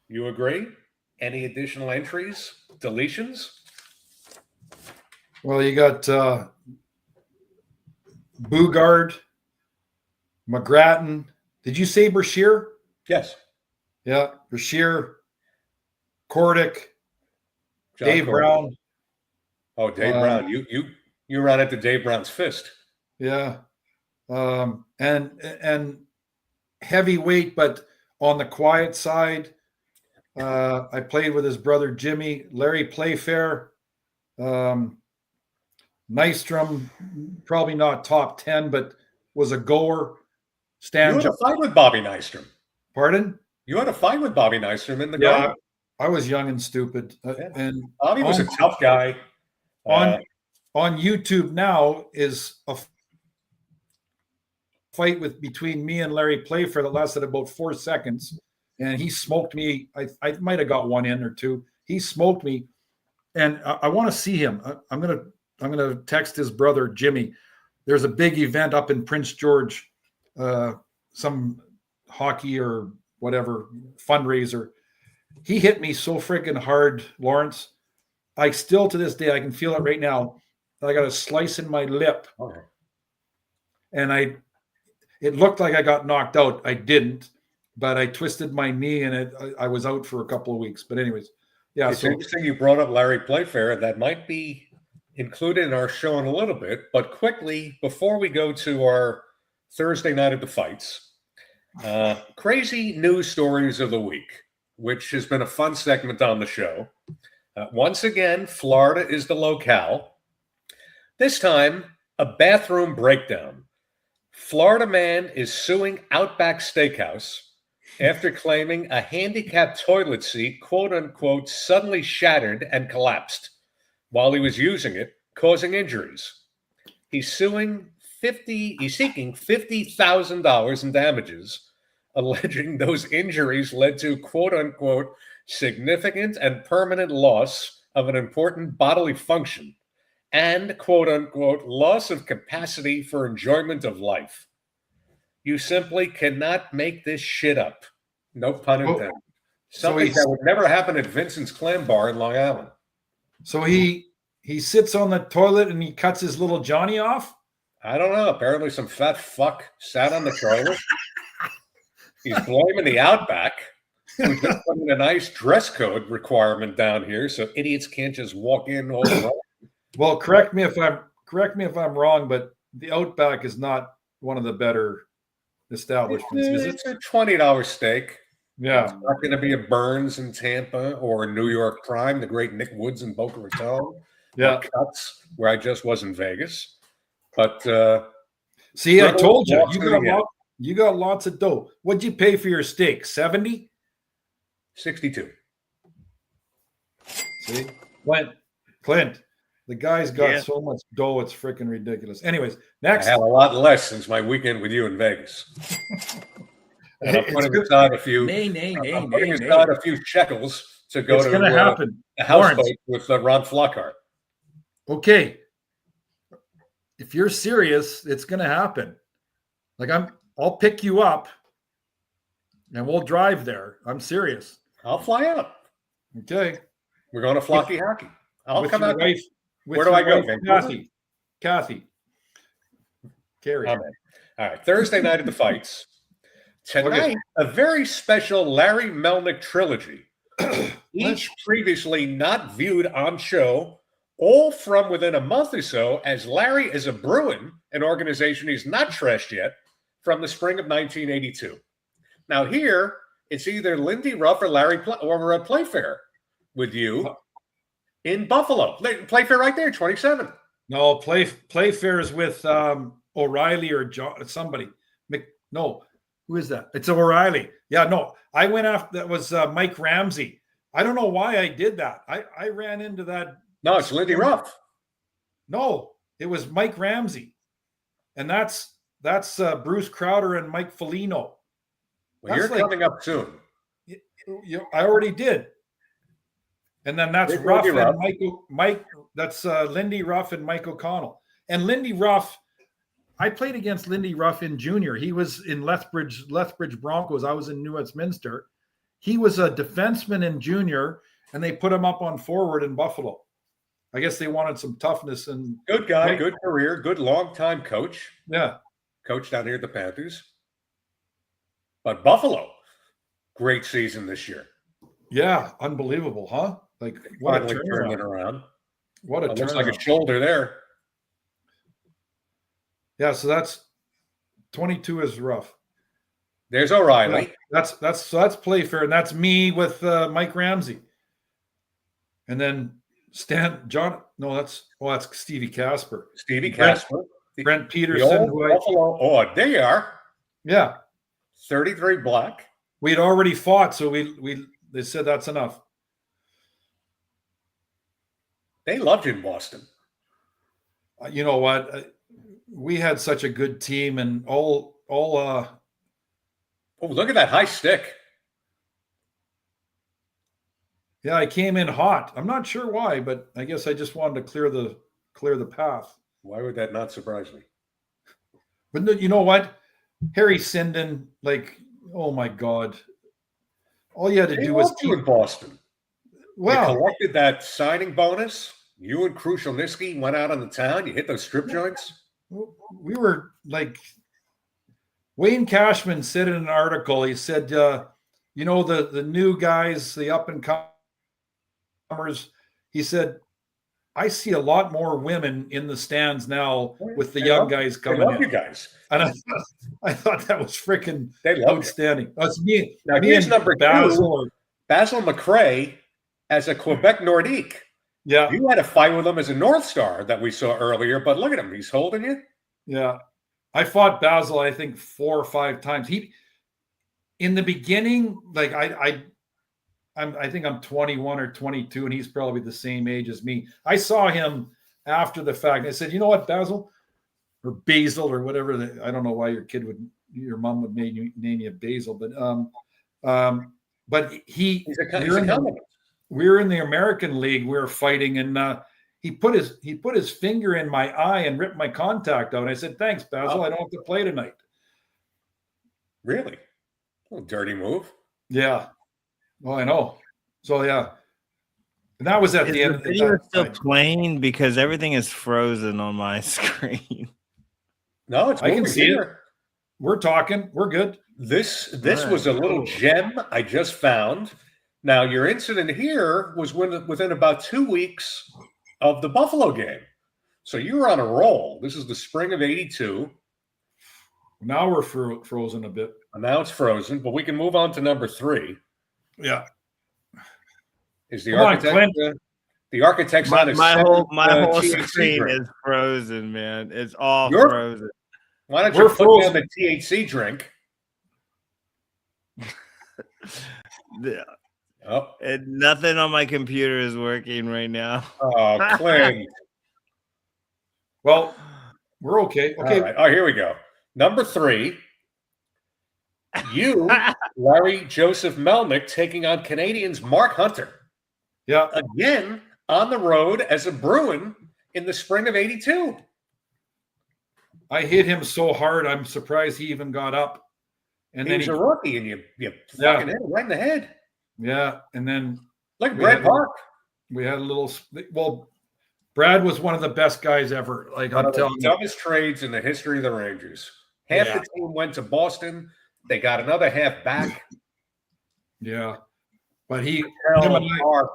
You agree? Any additional entries, deletions? Well, you got Bugard, McGrattan. Did you say Brashear? Yes. Yeah, Bashir, Kordick, John Dave Corey. Brown. Oh, Dave Brown. You ran into Dave Brown's fist. Yeah. And heavyweight, but on the quiet side. I played with his brother Jimmy, Larry Playfair, Nystrom, probably not top 10, but was a goer. You had a fight with Bobby Nystrom. Pardon? You had a fight with Bobby Nystrom in the garden. I was young and stupid. And Bobby was a tough guy. On YouTube now is a fight between me and Larry Playfair that lasted about 4 seconds. And he smoked me. I might have got one in or two. He smoked me, and I want to see him. I'm gonna text his brother Jimmy. There's a big event up in Prince George, some hockey or whatever fundraiser. He hit me so freaking hard, Lawrence. I still to this day I can feel it right now. I got a slice in my lip, and it looked like I got knocked out. I didn't. But I twisted my knee and I was out for a couple of weeks. But anyways, yeah. It's interesting you brought up Larry Playfair. That might be included in our show in a little bit. But quickly, before we go to our Thursday night of the fights, crazy news stories of the week, which has been a fun segment on the show. Once again, Florida is the locale. This time, a bathroom breakdown. Florida man is suing Outback Steakhouse after claiming a handicapped toilet seat, quote unquote, suddenly shattered and collapsed while he was using it, causing injuries. He's seeking $50,000 in damages, alleging those injuries led to, quote unquote, significant and permanent loss of an important bodily function and, quote unquote, loss of capacity for enjoyment of life. You simply cannot make this shit up. No pun intended. Something that would never happen at Vincent's Clam Bar in Long Island. So he sits on the toilet and he cuts his little Johnny off? I don't know. Apparently some fat fuck sat on the toilet. He's blaming the Outback. We just put in a nice dress code requirement down here so idiots can't just walk in all around. Well, correct me if I'm wrong, but the Outback is not one of the better establishments. It's a $20 steak. Yeah. It's not going to be a Burns in Tampa or a New York Prime, the great Nick Woods in Boca Raton. Yeah. Cuts, where I just was in Vegas. But see, I told you, you got lots of dough. What'd you pay for your steak? 70? 62. See? Clint. The guy's got so much dough, it's freaking ridiculous. Anyways, next. I had a lot less since my weekend with you in Vegas. And I'm putting aside a few. A few shekels to go to a houseboat with Ron Flockhart. Okay, if you're serious, it's going to happen. Like I'll pick you up, and we'll drive there. I'm serious. I'll fly out. Okay, we're going to Flocky Hockey. I'll come out. Where do I go? Kathy. Carrie. All right. Thursday night of the fights. Tonight, a very special Larry Melnick trilogy. Each previously not viewed on show, all from within a month or so, as Larry is a Bruin, an organization he's not trashed yet, from the spring of 1982. Now here, it's either Lindy Ruff or Larry or Playfair with you. In Buffalo. Playfair right there, 27. No, Playfair is with O'Reilly or somebody. No, who is that? It's O'Reilly. Yeah, no, I went after, that was Mike Ramsey. I don't know why I did that. I ran into that. No, it's Lindy Ruff. No, it was Mike Ramsey. And that's Bruce Crowder and Mike Foligno. Well, you're coming up soon. I already did. And then that's Ruff and Mike. That's Lindy Ruff and Mike O'Connell. And Lindy Ruff, I played against Lindy Ruff in junior. He was in Lethbridge Broncos. I was in New Westminster. He was a defenseman in junior, and they put him up on forward in Buffalo. I guess they wanted some toughness. And good guy, good career, good long-time coach. Yeah. Coach down here at the Panthers. But Buffalo, great season this year. Yeah, unbelievable, huh? Like what Finally a turned it turnaround. around. What a It looks like a turnaround. shoulder there. Yeah, so that's 22 is rough. There's O'Reilly. Yeah, that's Playfair, and that's me with Mike Ramsey. And then that's Stevie Casper. Stevie Brent- Casper. Brent The Peterson, old Buffalo. Oh, there you are. yeah. 33 black. We'd already fought, so they said that's enough. They loved you in Boston. You know what? We had such a good team, and all. Oh, look at that high stick. Yeah, I came in hot. I'm not sure why, but I guess I just wanted to clear the path. Why would that not surprise me? But no, you know what? Harry Sinden, like, oh my God. All you had to They do was loved you in Boston. well, You collected that signing bonus. You and Krushelnyski went out on the town. You hit those strip joints. we were like Wayne Cashman said in an article, he said, you know, the new guys, the up and comers, he said, I see a lot more women in the stands now with the young guys coming love in. you guys. And I thought that was freaking They love outstanding. That's me. Now, Me here's and number Basil. two, Basil McRae as a Quebec Nordique. Yeah, You had a fight with him as a North Star that we saw earlier, but look at him. He's holding you. yeah. I fought Basil, I think 4 or 5 times. He, in the beginning, like I think I'm 21 or 22, and he's probably the same age as me. I saw him after the fact. I said, you know what, Basil, or Basil, or whatever. I don't know why your mom would name you Basil, but He's a compliment. we were in the American League. We were fighting, and he put his finger in my eye and ripped my contact out. I said, thanks, Basil. I don't have to play tonight. Really? Oh, dirty move. Yeah. Oh, I know. So yeah. And that was at the end of the video time. still playing because everything is frozen on my screen. No, it's I can moving see here. it. We're talking. We're good. This Right, was a little cool. gem I just found. Now, your incident here was within about 2 weeks of the Buffalo game. So you were on a roll. This is the spring of '82. Now we're frozen a bit. And now it's frozen, but we can move on to number 3. Yeah. Is the Come on, architect Clint. the architect's on his My whole THC screen drink. is frozen, man. It's all You're- frozen. Why don't We're you put down frozen. the THC drink? Oh, Nothing on my computer is working right now. oh, Clint. Well, we're okay. Okay. All right. Oh, here we go. Number 3. You, Larry Joseph Melnick, taking on Canadians Mark Hunter. Yeah. Again, on the road as a Bruin in the spring of '82. I hit him so hard, I'm surprised he even got up. And He then was a rookie, and you fucking hit him right in the head. yeah, and then Like We Brad had- Park. we had a little. Well, Brad was one of the best guys ever. Like One I'm of the telling you. dumbest trades in the history of the Rangers. Half Yeah. the team went to Boston. They got another half back. Yeah, but him Hell, and I, Park.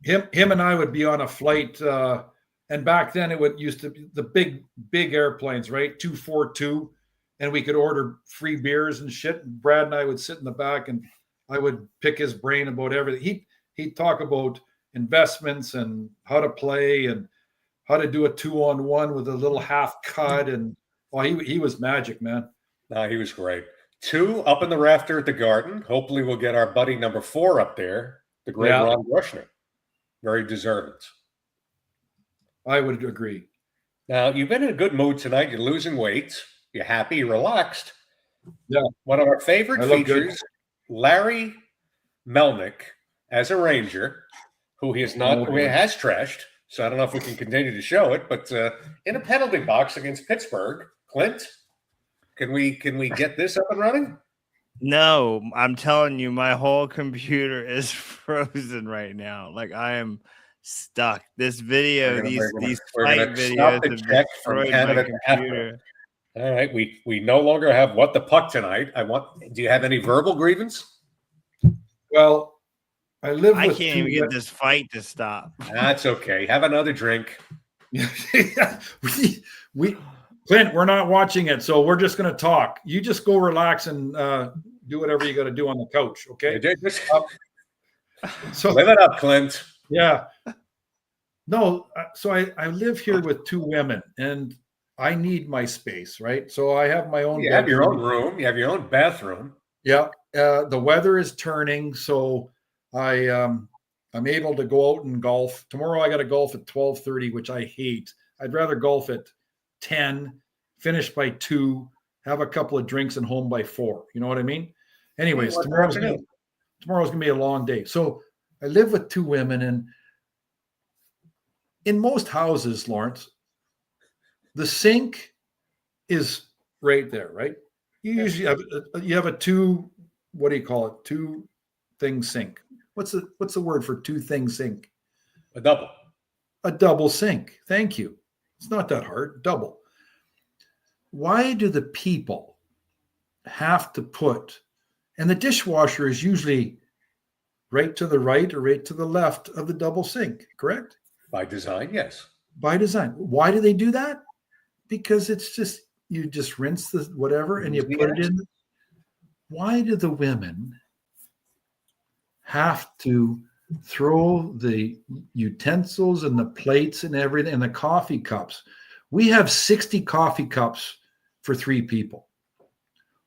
him and I would be on a flight, and back then it used to be the big airplanes, right? 242, and we could order free beers and shit. And Brad and I would sit in the back, and I would pick his brain about everything. He'd talk about investments and how to play and how to do a 2-on-1 with a little half cut, and he was magic, man. No, he was great. 2 up in the rafter at the Garden. Hopefully, we'll get our buddy number 4 up there, the great Yeah. Ron Grushner. Very deserving. I would agree. Now, you've been in a good mood tonight. You're losing weight. You're happy. You're relaxed. Yeah. One of our favorite I look good. features, Larry Melnick as a Ranger, who he has trashed. So I don't know if we can continue to show it, but in a penalty box against Pittsburgh, Clint, can we get this up and running? No, I'm telling you, my whole computer is frozen right now. Like I am stuck. This video, We're gonna these stop fight the videos check have from destroyed Canada my to Africa. computer. All right, we no longer have what the puck tonight. Do you have any verbal grievance? Well, I live I with can't two. even get this fight to stop. That's okay. Have another drink. we Clint, we're not watching it, so we're just going to talk. You just go relax and do whatever you got to do on the couch, okay? So Live it up, Clint. yeah. No, so I live here with two women, and I need my space, right? So I have my own. You have your own room. You have your own bathroom. Yeah. The weather is turning, so I'm able to go out and golf. Tomorrow I got to golf at 12:30, which I hate. I'd rather golf at 10, finish by 2, have a couple of drinks and home by 4. You know what I mean? Anyways, tomorrow's gonna be a long day. So I live with two women, and in most houses, Lawrence, the sink is right there, right? You usually have a two, what do you call it? Two thing sink. What's the word for two thing sink? A double. A double sink. Thank you. It's not that hard. Double. Why do the people have to put, and the dishwasher is usually right to the right or right to the left of the double sink, correct? By design, yes. By design. Why do they do that? Because it's just, you just rinse the whatever and you put it in. Why do the women have to throw the utensils and the plates and everything and the coffee cups? We have 60 coffee cups for 3 people.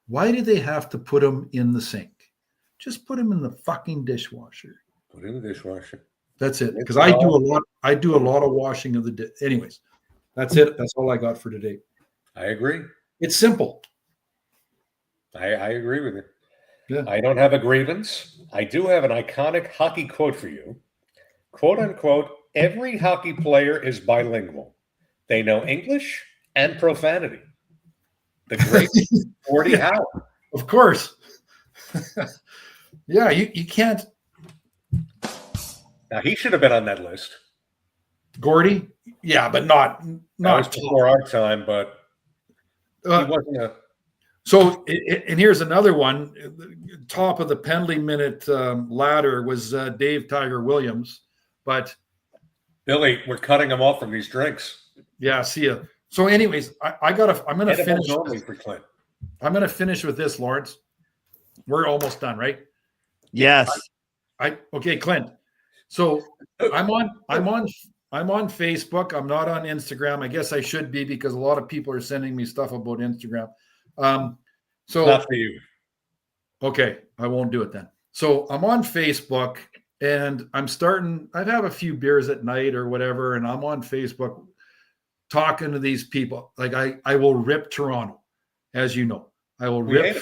Why do they have to put them in the sink? Just put them in the fucking dishwasher. Put in the dishwasher. That's it. Because I do a lot of washing of the anyways. That's it. That's all I got for today. I agree. It's simple. I agree with you. Yeah. I don't have a grievance. I do have an iconic hockey quote for you. Quote unquote, every hockey player is bilingual. They know English and profanity. The great Gordie Howe. Of course. Yeah, you can't. Now he should have been on that list. Gordie? Yeah, but not That was before our time, but he wasn't a. So, and here's another one. Top of the penalty minute ladder was Dave Tiger Williams, but Billy, we're cutting him off from these drinks. yeah, see ya. So, anyways, I'm gonna finish. For Clint. I'm gonna finish with this, Lawrence. We're almost done, right? Yes. Okay, Clint. So I'm on Facebook. I'm not on Instagram. I guess I should be because a lot of people are sending me stuff about Instagram. So Not for you. Okay, I won't do it then. So I'm on Facebook and I have a few beers at night or whatever, and I'm on Facebook talking to these people. Like I will rip Toronto, as you know. I will rip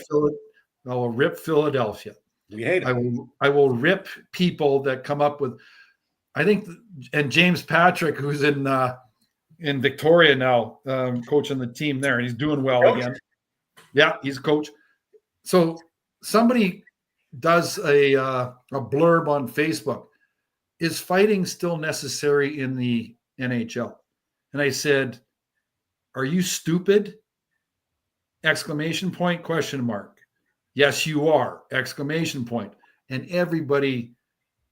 Philadelphia. We hate it. I will rip people that come up with, I think, and James Patrick, who's in Victoria now, coaching the team there, and he's doing well again. Yeah, he's a coach. So somebody does a blurb on Facebook. Is fighting still necessary in the NHL? And I said, are you stupid? Exclamation point, question mark. Yes, you are. Exclamation point. And everybody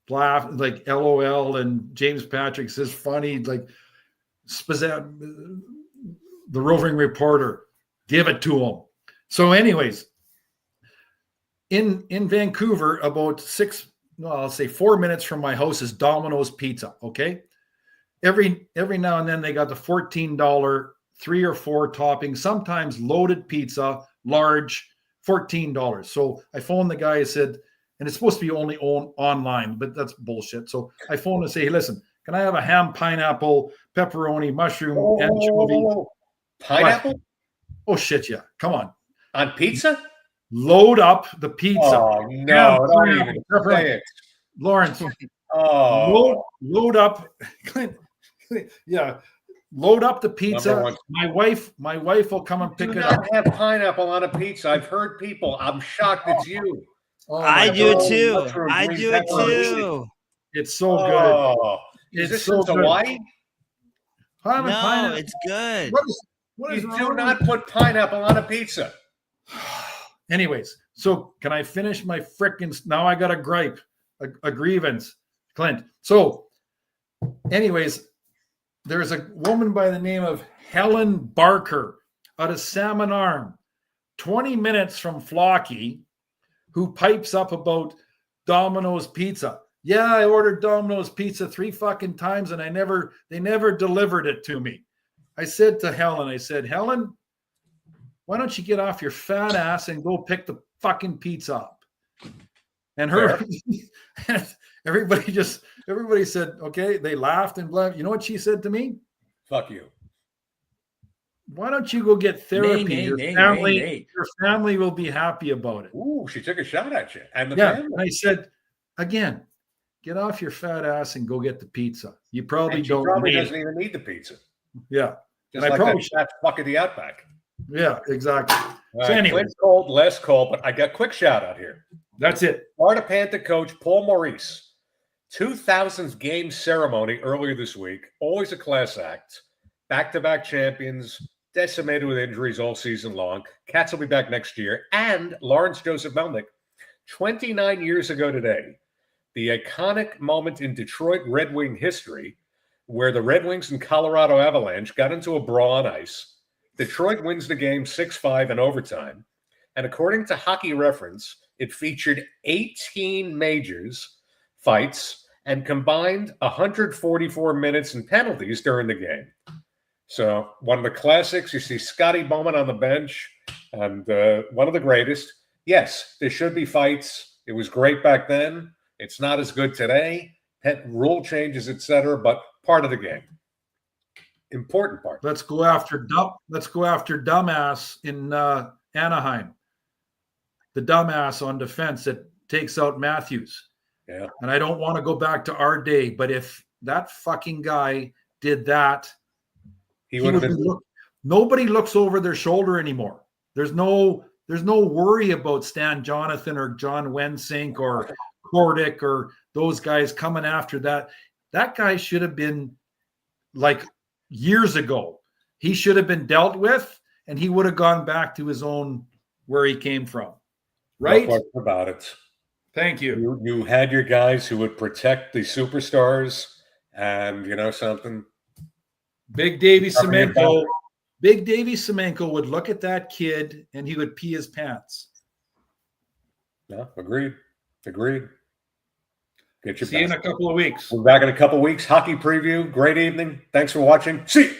laughed, like LOL, and James Patrick says funny, like the roving reporter, give it to him. So anyways, in Vancouver, about 4 minutes from my house is Domino's Pizza, okay? Every now and then they got the $14, 3 or 4 toppings, sometimes loaded pizza, large, $14. So I phoned the guy, I said, and it's supposed to be only online, but that's bullshit. So I phoned and say, hey, listen, can I have a ham, pineapple, pepperoni, mushroom, anchovy? Pineapple? What? Oh, shit, yeah. Come on. On pizza? Load up the pizza. Oh, no. Don't even say it. Lawrence. Oh. Load up. Yeah. Load up the pizza. My wife will come and pick it up. Do not have pineapple on a pizza. I've heard people. I'm shocked it's you. Oh, I do too. I do it too. It's so good. Oh. Is It's this so in Hawaii? No, it's good. What is You wrong do with not put pineapple on a pizza. Anyways, so can I finish my frickin' now I got a gripe, a grievance, Clint. So anyways, there's a woman by the name of Helen Barker out of Salmon Arm, 20 minutes from Flocky, who pipes up about Domino's Pizza. Yeah, I ordered Domino's Pizza 3 fucking times and they never delivered it to me. I said to Helen, Helen, why don't you get off your fat ass and go pick the fucking pizza up? And everybody said, okay. They laughed and blah. You know what she said to me? Fuck you. Why don't you go get therapy? Your family will be happy about it. Ooh, she took a shot at you and the family. And I said, again, get off your fat ass and go get the pizza. You probably don't. Probably doesn't even need the pizza. Yeah, just like that fat fuck of the Outback. Yeah, exactly. So anyway, cold, less cold, but I got a quick shout out here. That's it. Florida Panther coach Paul Maurice, 2000s game ceremony earlier this week. Always a class act. Back-to-back champions, decimated with injuries all season long. Cats will be back next year. And Lawrence Joseph Melnick, 29 years ago today, the iconic moment in Detroit Red Wing history where the Red Wings and Colorado Avalanche got into a brawl on ice. Detroit wins the game 6-5 in overtime. And according to Hockey Reference, it featured 18 majors, fights, and combined 144 minutes and penalties during the game. So one of the classics, you see Scotty Bowman on the bench, and one of the greatest. Yes, there should be fights. It was great back then. It's not as good today. Rule changes, etc., but part of the game. Important part. Let's go after dumbass in Anaheim. The dumbass on defense that takes out Matthews. Yeah. And I don't want to go back to our day, but if that fucking guy did that, he would have been. Nobody looks over their shoulder anymore. There's no worry about Stan Jonathan or John Wensink or Kordic or those guys coming after that. That guy should have been like years ago. He should have been dealt with, and he would have gone back to his own where he came from. Right? No question about it. Thank you. You had your guys who would protect the superstars, and you know something. Big Davey Semenko would look at that kid and he would pee his pants. No, agreed. Get your See you in a couple of weeks. We're back in a couple of weeks. Hockey preview. Great evening. Thanks for watching. See you.